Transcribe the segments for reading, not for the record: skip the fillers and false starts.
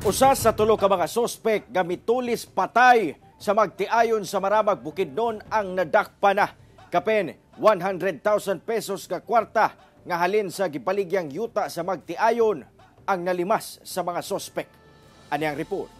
Usa sa tulo ka mga sospek nga mitulis patay sa magtiayon sa Maramag Bukidnon ang nadakpa na. Kapin 100,000 pesos ka kwarta nga halin sa gipaligyang yuta sa magtiayon ang nalimas sa mga sospek. Ani ang report.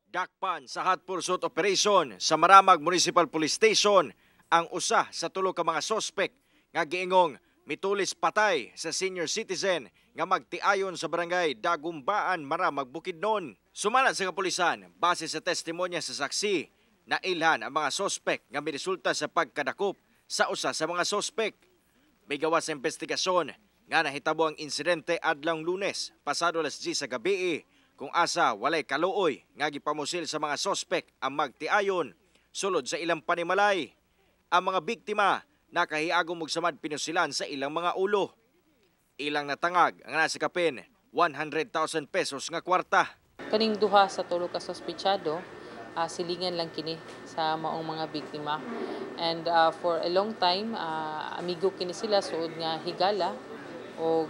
Dakpan sa hot pursuit operation sa Maramag Municipal Police Station ang usa sa tulo ka mga sospek nga giingong mitulis patay sa senior citizen nga magtiayon sa barangay Dagumbaan, Maramag, Bukidnon. Sumala sa kapulisan, base sa testimonya sa saksi, nailhan ang mga sospek nga miresulta sa pagkadakop sa usa sa mga sospek. May gawas sa investigasyon nga nahitabo ang insidente adlong Lunes, pasado alas 10 sa gabi, kung asa walay kaluoy nga gipamusil sa mga sospek ang magtiayon sulod sa ilang panimalay. Ang mga biktima nakahiagong magsamad pinusilan sa ilang mga ulo. Ilang natangag ang nasa kapin 100,000 pesos nga kwarta. Kaning duha sa tulo ka sospechado, silingan lang kini sa maong mga biktima. And for a long time, amigo kini sila suod nga higala o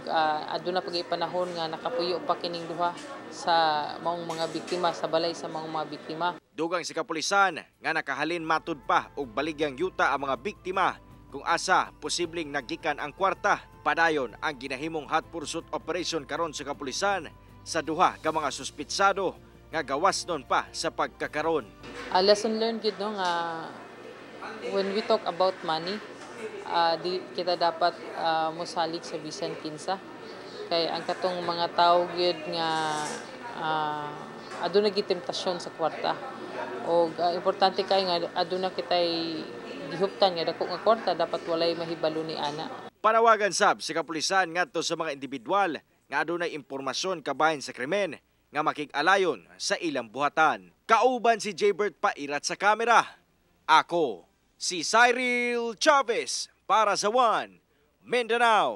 aduna pag panahon nga nakapuyo pa kining duha sa maong mga biktima, sa balay sa maong mga biktima. Dugang sa kapulisan nga nakahalin matud pa og baligyang yuta ang mga biktima kung asa posibleng nagikan ang kwarta. Padayon ang ginahimong hot pursuit operation karon sa kapulisan sa duha ka mga suspitsado nga gawas nun pa sa pagkakaron. Lesson learned gid no nga when we talk about money, di kita dapat mosalig sa bisan kinsa. Kay ang katong mga tao gyud nga aduna gid temptasyon sa kwarta. O importante kay nga aduna kitay gihuptan nga dako nga kwarta, dapat walay mahibalo ni ana. Panawagan sab sa kapulisan ngadto sa mga individual nga adunay impormasyon kabahin sa krimen nga makig-alayon sa ilang buhatan. Kauban si Jaybert Pairat sa kamera. Ako si Cyril Chavez para sa One Mindanao.